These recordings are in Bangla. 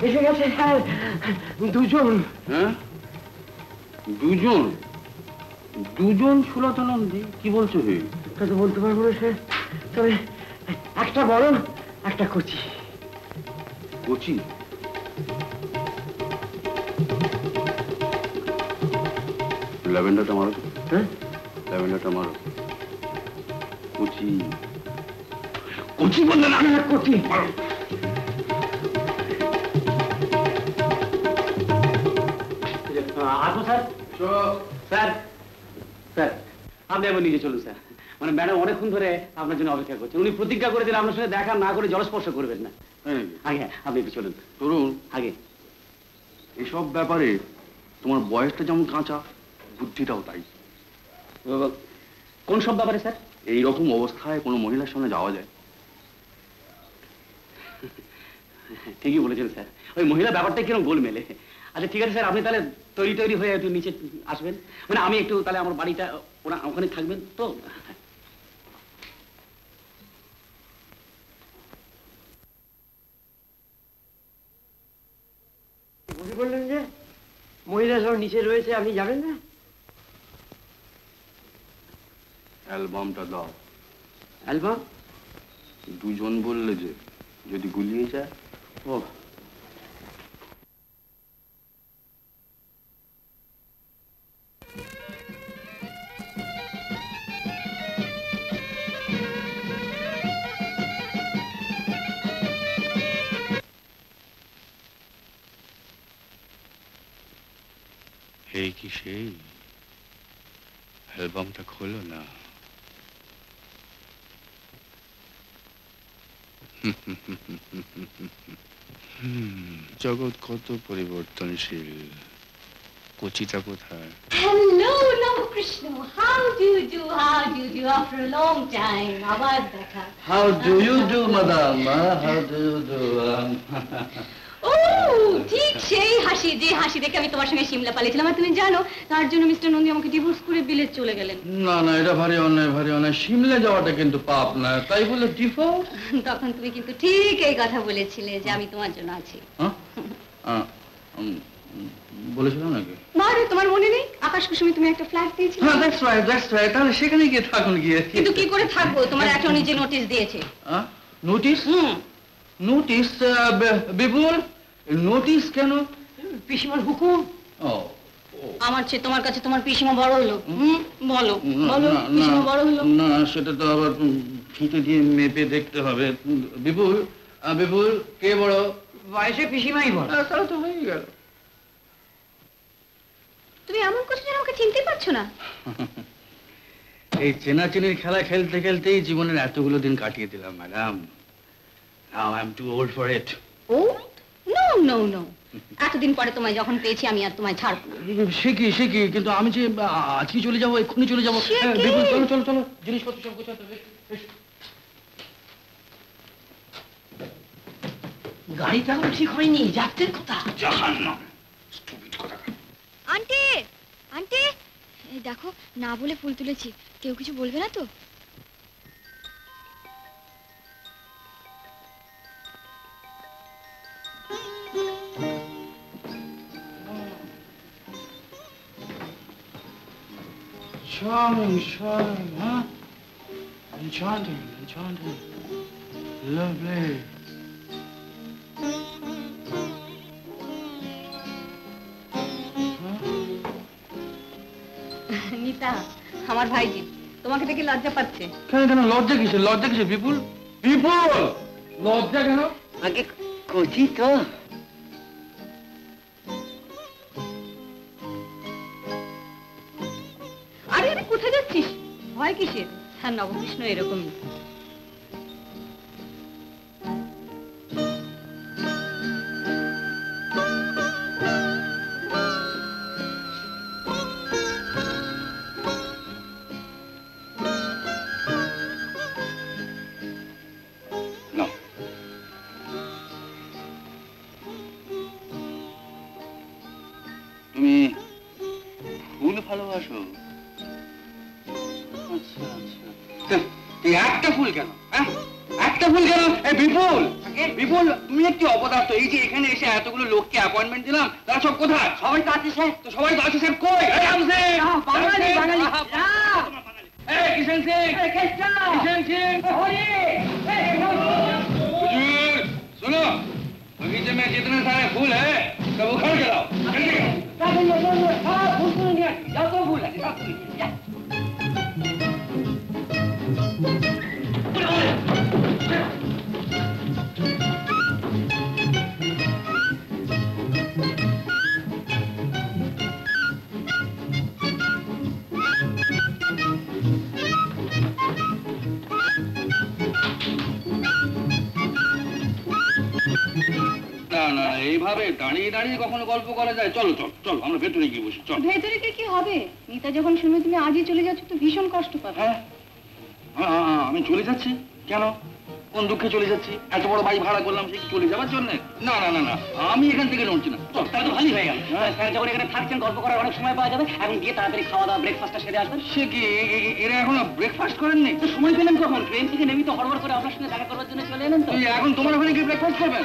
এসে গেছে স্যার, দুজন। হ্যাঁ, দুজন? দুজন সুলতানন্দী? কি বলছো হে? তা তো বলতে পারবো না স্যার, তবে একটা বড়, একটা কচি। কচি? ল্যাভেন্ডারটা মারো। হ্যাঁ, ল্যাভেন্ডারটা মারো। কচি কচি বললে না? কচি মারো। আসবো স্যার? স্যার স্যার আপনি এখন নিজে চলুন স্যার। মানে ম্যাডাম অনেকক্ষণ ধরে আপনার জন্য অপেক্ষা করছেন। উনি প্রতিজ্ঞা করে দিলেন আপনার সঙ্গে দেখা না করে জলস্পর্শ করবেন না। আগে আপনি একটু চলুন। তরুণ, আগে এসব ব্যাপারে তোমার বয়সটা যেমন কাঁচা, বুদ্ধিটাও তাই। কোন সব ব্যাপারে স্যার? এইরকম অবস্থায় কোনো মহিলার সামনে যাওয়া যায়? ঠিকই বলেছেন স্যার, ওই মহিলা ব্যাপারটা কিরকম গোল মেলে। আচ্ছা ঠিক আছে স্যার, আপনি তাহলে তৈরি হয়ে একটু নিচে আসবেন। মানে আমি একটু তাহলে আমার বাড়িটা ওখানে থাকবেন তো? বুঝে বললেন যে মহিলা সব নিচে রয়েছে, আপনি যাবেন না? অ্যালবামটা দাও। অ্যালবাম? দুজন বললে যে, যদি গুলিয়ে যায়। ও এই কি সেই? অ্যালবামটা খোলো না। জগৎ কত পরিবর্তনশীল। কচিটা কোথায়? Hello, Ramakrishna. How do you do? How do you do? After a long time, আবার দেখা। How do you do, madam? How do you do? ও ঠিক সেই হাসি, যে হাসি দেখে আমি তোমার সঙ্গে সিমলা পালিয়েছিলাম। আর তুমি জানো তার জন্য মিস্টার নন্দী আমাকে ডিভোর্স করে বিলেত চলে গেলেন। না না, এটা ভারী অন্যায়, ভারী অন্যায়। সিমলে যাওয়াটা কিন্তু পাপ না, তাই বলে ডিভোর্স? তখন তুমি কিন্তু ঠিক এই কথা বলেছিলে যে আমি তোমার জন্য আছি। বলেছিলাম নাকি? বারে তোমার মনে নেই? আকাশ কুসুমে তুমি একটা ফ্ল্যাট দিয়েছিলে। হ্যাঁ, দ্যাটস রাইট। তাহলে সেখানে গিয়ে থাকুন গিয়ে। কিন্তু কি করে থাকবো? তোমার একটা নিজে নোটিশ দিয়েছে। নোটিশ? নোটিশ? বিপুল, নোটিশ কেন? পিসিমার হুকুম। ও, আমার চেয়ে তোমার কাছে তোমার পিসিমা বড় হলো। বলো বলো, পিসিমা বড় হলো না, সেটা তো আবার ফিতে দিয়ে মেপে দেখতে হবে। বিপুল, বিপুল কে বড়? বয়সে পিসিমাই বড়। তাহলে তো হয়ে গেল। তুমি এমন করছো যেন আমাকে চিনতে পারছো না। এই চেনাচেনির খেলা খেলতে খেলতেই জীবনের এতগুলো দিন কাটিয়ে দিলাম madam. Now I'm too old for it. Old? No, no, no. এতদিন পরে তোমায় যখন পেয়েছি আমি আর তোমায় ছাড়বো না। সে কি কিন্তু আমি যে আজকে চলে যাবো, এক্ষুনি চলে যাবো। বিপুল চলো জিনিসপত্র সব গোছাতে হবে। গাড়িটা ঠিক হয়নি, যাত্রীর কথা। জাহান্নাম, স্টুপিড কথা। আন্টি আন্টি, এই দেখো না বলে ফুল তুলেছি, কেউ কিছু বলবে না তো? Charming, huh? Enchanting, lovely. নিতা, আমার ভাইজি তোমাকে দেখে লজ্জা পাচ্ছে। কেন লজ্জা কিসের বিপুল? লজ্জা কেন? আগে কচি তো। আরে কোথায় যাচ্ছিস? ভয় কিসের? হ্যাঁ, নবকৃষ্ণ এরকমই। তুমি ফুল ভালোবাসো? আচ্ছা, একটা ফুল কেন? একটা ফুল কেন? বিপুল, বিপুল, তুমি একটি অপদার্থ। এই যে এখানে এসে এতগুলো লোককে অ্যাপয়েন্টমেন্ট দিলাম, তারা সব কোথায়? সবাই তো আছে স্যার। তো সবাই তো আছে স্যার, কই? এই রাম সিং! বাঙালি, বাঙালি। এই কিষণ সিং! किशन सिंह! हुजूर, सुनो, बगीचे में जितने सारे फूल है सब उखाड़ के लाओ। না না, এইভাবে দাঁড়িয়ে দাঁড়িয়ে কখনো গল্প করা যায়? চলো চলো চলো, আমরা ভেতরে গিয়ে বসি, চলো। ভেতরে কি হবে? মিতা যখন শুনবে তুমি আজই চলে যাচ্ছ তো ভীষণ কষ্ট পাবে। হ্যাঁ হ্যাঁ, আমি চলে যাচ্ছি কেন? কোন দুঃখে চলে যাচ্ছি? এত বড় বাড়ি ভাড়া করলাম সে কি চলে যাওয়ার জন্য? না না না না, আমি এখান থেকে নড়ছি না। চল। তাহলে তো ভালোই হয়ে গেল। স্যার যখন এখানে থাকছেন গল্প করার অনেক সময় পাওয়া যাবে, এখন গিয়ে তাড়াতাড়ি খাওয়া দাওয়া ব্রেকফাস্টটা সেরে আসবেন। সে কি এরা এখনো ব্রেকফাস্ট করেননি? তো সময় পেলেন কখন? ট্রেন থেকে নেমে তো হড়বড় করে আপনার সঙ্গে দেখা করবার জন্য চলে এলেন তো। এই এখন তোমার ওখানে কি ব্রেকফাস্ট করবেন?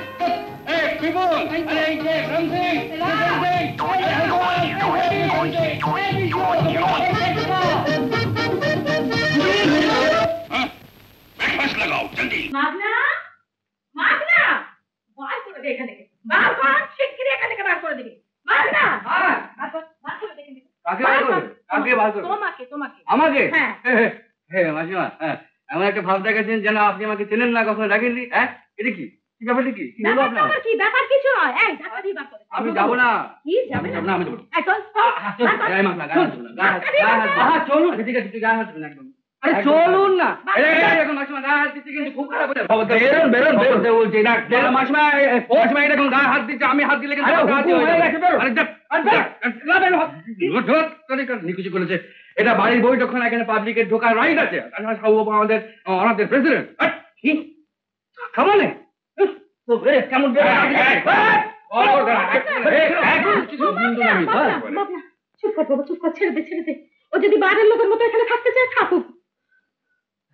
এই বিপুল, আরে এই যে রাম সিং, ব্রেকফাস্ট লাগাও জলদি। মাগনা মাগনা বার করে দে এখান থেকে, বার কর, শিগগিরই এখান থেকে বার করে দিবি। মাগনা বার করে দে এখান থেকে। কাকে বার করবে? কাকে বার করবে? তোমাকে তোমাকে। আমাকে? হ্যাঁ। হ্যাঁ মাসিমা, হ্যাঁ, এমন একটা ভাব দেখাচ্ছেন যেন আপনি আমাকে চেনেন না, কখনো ডাকেননি। হ্যাঁ, এটা কি কি ব্যাপারটা কি? কি হলো আপনার? ব্যাপার কি? ব্যাপার কিছু নয়। এই টাকা দিয়ে বার করে দে। আমি যাবো না। কি যাবে না? আমি যাবো না। এই চল চল। গায়ে মাথা, গায়ে হাত দেবো না, গায়ে হাত দেবো না। চলুন। আচ্ছা, ঠিক আছে, তুই গায়ে হাত দেবেন একদম। আরে চলুন না। এখন মাসিমা গায়ে হাত দিচ্ছে কিন্তু খুব খারাপ হয়ে যাবে। বেরোন বেরোন বেরোন বলছি না। মাসিমা মাসিমা এটা এখন গায়ে হাত দিচ্ছে, আমি হাত দিলে কিন্তু নিকুচি করেছে। এটা বাড়ির বৈঠক না, এখানে পাবলিকের ঢোকার রাইট আছে। আমাদের অনাথের প্রেসিডেন্ট কি খামানে কেমন চুপ কর বাবা, চুপ কর, ছেড়ে দে ছেড়ে দে। ও যদি বাইরের লোকের মতো এখানে থাকতে চায় থাকুক।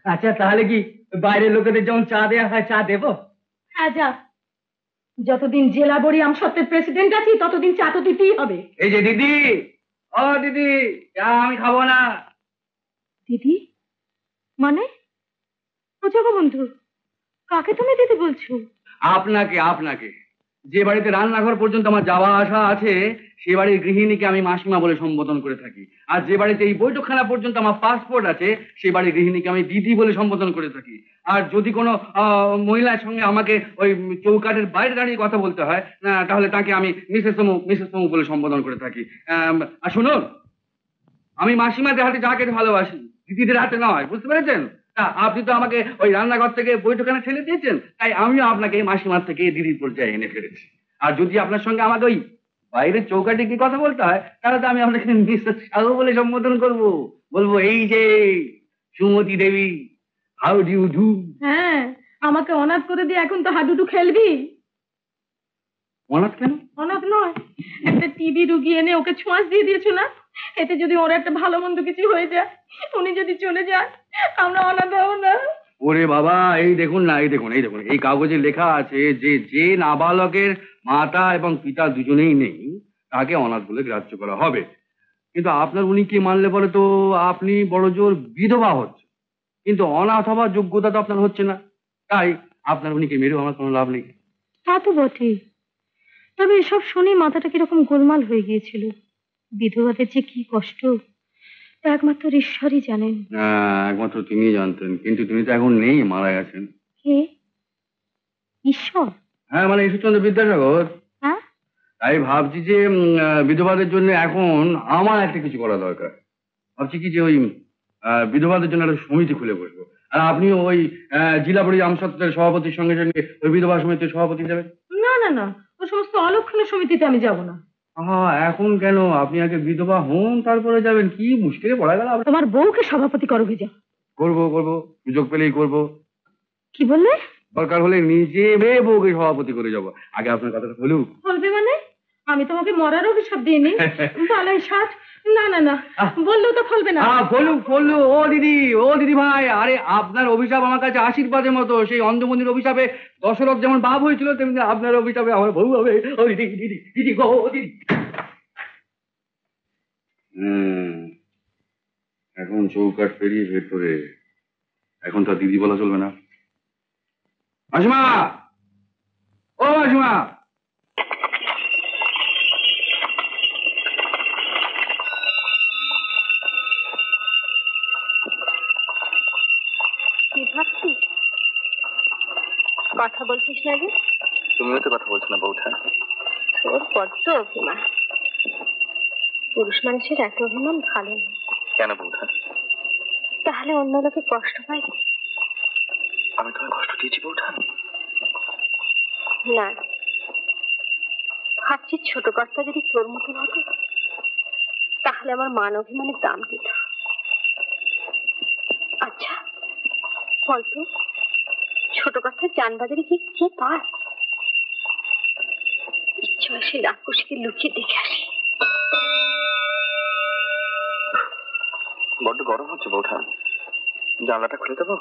আচ্ছা তাহলে কি বাইরের লোকেদের যেমন চা দেওয়া হয় চা দেবো? হ্যাঁ যা। যতদিন জেলা বড়ি আমসত্ত্বের প্রেসিডেন্ট আছি ততদিন চা তো দিতেই হবে। এই যে দিদি, ও দিদি, চা আমি খাবো না। দিদি মানে? ও জগবন্ধু, কাকে তুমি দিদি বলছো? আপনাকে আপনাকে যে বাড়িতে রান্নাঘর পর্যন্ত আমার যাওয়া আসা আছে সে বাড়ির গৃহিণীকে আমি মাসিমা বলে সম্বোধন করে থাকি। আর যে বাড়িতে এই বৈঠকখানা পর্যন্ত আমার পাসপোর্ট আছে সেই বাড়ির গৃহিণীকে আমি দিদি বলে সম্বোধন করে থাকি। আর যদি কোনো মহিলার সঙ্গে আমাকে ওই চৌকাঠের বাইরে দাঁড়িয়ে কথা বলতে হয় তাহলে তাকে আমি মিসেস তমু বলে সম্বোধন করে থাকি। আর শুনুন, আমি মাসিমাদের হাতে চা খেতে ভালোবাসি, দিদিদের হাতে নয়, বুঝতে পেরেছেন? আপনি তো আমাকে ওই রান্নাঘর থেকে বৈঠকখানে ঠেলে দিয়েছেন, তাই আমিও আপনাকে মাসিমার থেকে দিদির পর্যায়ে এনে ফেলেছি। আর যদি আপনার সঙ্গে আমাকে ওই বাইরের চৌকাঠে কি কথা বলতে হয় তাহলে তো আমি আপনাকে মিসেস সাহু বলে সম্বোধন করবো, বলবো এই যে সুমতি দেবী, হাউ ডু ইউ ডু। হ্যাঁ, আমাকে অনাথ করে দিয়ে এখন তো হাডুডু খেলবি। অনাথ কেন? অনাথ নয়, একটা টিবি রুগী এনে ওকে ছোঁয়াচ দিয়ে দিয়েছো না? এতে যদি ওর একটা ভালো মন্দ কিছু হয়ে যায়, উনি যদি চলে যায়, আমরা অনাথ হবো না। ওরে বাবা, এই দেখুন না, এই দেখুন এই কাগজে লেখা আছে যে যে নাবালকের মাতা এবং পিতা দুজনেই নেই তাকে অনাথ বলে গ্রাহ্য করা হবে। কিন্তু আপনার উনি কি মানলে পরে তো আপনি বড় জোর বিধবা হচ্ছে, কিন্তু অনাথ হওয়ার যোগ্যতা তো আপনার হচ্ছে না, তাই আপনার উনিকে মেরেও আমার কোনো লাভ নেই। তা তো বটেই, তবে এসব শুনে মাথাটা কিরকম গোলমাল হয়ে গিয়েছিল। বিধবাদের যে কি কষ্ট তা একমাত্র ঈশ্বরই জানেন। একমাত্র তিনি জানতেন, কিন্তু তিনি তো এখন নেই, মারা গেছেন। কে? ঈশ্বর? হ্যাঁ, মানে ঈশ্বরচন্দ্র বিদ্যাসাগর। হ্যাঁ, তাই ভাবছি যে বিধবাদের জন্য এখন আমার একটা কিছু করা দরকার। ভাবছি কি যে ওই বিধবাদের জন্য একটা সমিতি খুলে বসবো, আর আপনিও ওই জিলাবড়ি আমসত্ত্বের সভাপতির সঙ্গে সঙ্গে ওই বিধবা সমিতির সভাপতি যাবেন। না না না, ও সমস্ত অলক্ষণের সমিতিতে আমি যাব না। এখন কেন? আপনি আগে বিধবা হন তারপরে যাবেন। কি মুশকিলে পড়া গেল। তোমার বউকে সভাপতি করো ভেজা। করবো, সুযোগ পেলেই করবো। কি বললে? দরকার হলে নিজে বউকে সভাপতি করে যাবো। আগে আপনার কথাটা বলুক। বলবে মানে? আমি তোমাকে মরার অভিশাপ দিইনি। বালাই ষাট, না না না, বললেও তো ফলবে না। ফলু ও দিদি ভাই, আরে আপনার অভিশাপ আমার কাছে আশীর্বাদের মতো। সেই অন্ধমন্দির অভিশাপে দশরথ যেমন বাপ হয়েছিল, তেমনি আপনার অভিশাপে আমার বউ হবে। ও দিদি গো দিদি। এখন চৌকাঠ পেরিয়ে ভেতরে, এখন তো দিদি বলা চলবে না। মাসিমা, ও মাসিমা। কি ভাবছিস? কথা বলছিস না যে? তুমিও তো কথা বলছো না বউঠান। তোর বড্ড অভিমান। পুরুষ মানুষের এত অভিমান ভালো না। কেন বউঠান? তাহলে অন্য লোকে কষ্ট পায়। আমি তোমায় কষ্ট দিয়েছি বউঠান? না, ভাবছি ছোট কর্তা যদি তোর মতন হতো তাহলে আমার মান অভিমানের দাম দিত। আচ্ছা বলতো, ছোট কর্তার যানবাজারে কি কি পায়? ইচ্ছে হয় সেই রাক্ষসীকে লুকিয়ে দেখে আসি। বড্ড গরম হচ্ছে বউঠান, জানলাটা খুলে দেবো?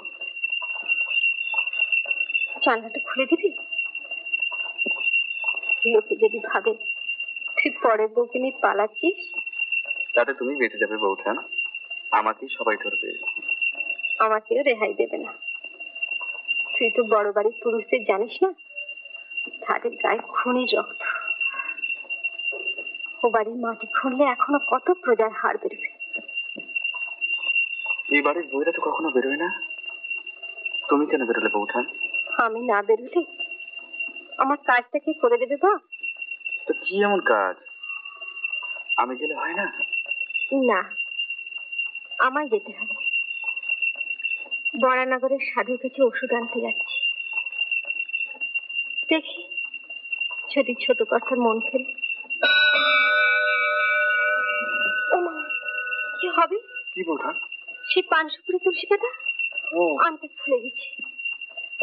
জানলাটা খুলে দিবি? লোকে যদি ভাবে তুই পরের বউকে নিয়ে পালাচ্ছিস, তাতে তুমি বেঁচে যাবে বউঠান, আমাকেই সবাই ধরবে। আমাকেও রেহাই দেবে না। তুই তো বড় বাড়ির পুরুষদের জানিস না, তাদের গায়ে খুনির রক্ত। ও বাড়ির মাটি খুঁড়লে এখনো কত প্রজার হাড় বেরোবে। এই বাড়ির বইরা তো কখনো বেরোয় না, তুমি কেন বেরোলে বউঠান? আমি না বেরোলে আমার কাজটা কি করে দেবে বা? তো কি এমন কাজ? আমি গেলে হয় না? না, আমায় যেতে হবে। বরানগরের সাধুর কাছে ওষুধ আনতে যাচ্ছি। দেখি যদি ছোট কথার মন ফেলে। কি হবে? কি বউঠান? সেই 500 করে তুলসী পাতা আনতে ভুলে গেছি।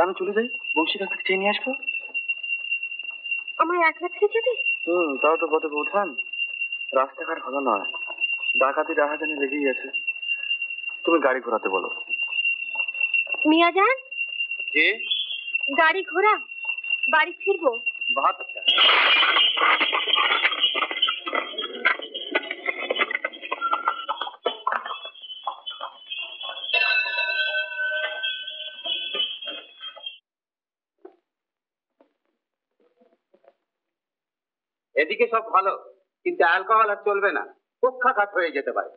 আমি চলে যাই, বংশীর কাছ থেকে চেয়ে নিয়ে আসবো। আমার একলা ছেড়ে যাবে? তাও তো বটে বউঠান, রাস্তাঘাট ভালো নয়, ডাকাতি রাহাজানি লেগেই আছে। তুমি গাড়ি ঘোরাতে বলো। মিয়া যান, জি? গাড়ি ঘোরা, বাড়ি ফিরবো। बहुत अच्छा। এদিকে সব ভালো, কিন্তু অ্যালকোহল আর চলবে না, পক্ষাঘাত হয়ে যেতে পারে।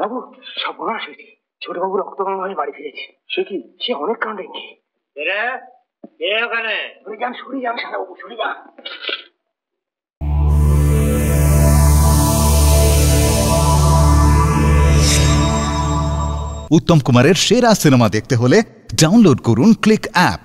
বাবু সব বনাশ হয়েছে, ছোট বাবু রক্তগঙ্গ হয়ে বাড়ি ফিরেছে। সে কি? সে অনেক কাণ্ডে ওখানে সরে যান, সরে যান সারা বাবু, সরে যান। উত্তম কুমারের সেরা সিনেমা দেখতে হলে ডাউনলোড করুন ক্লিক অ্যাপ।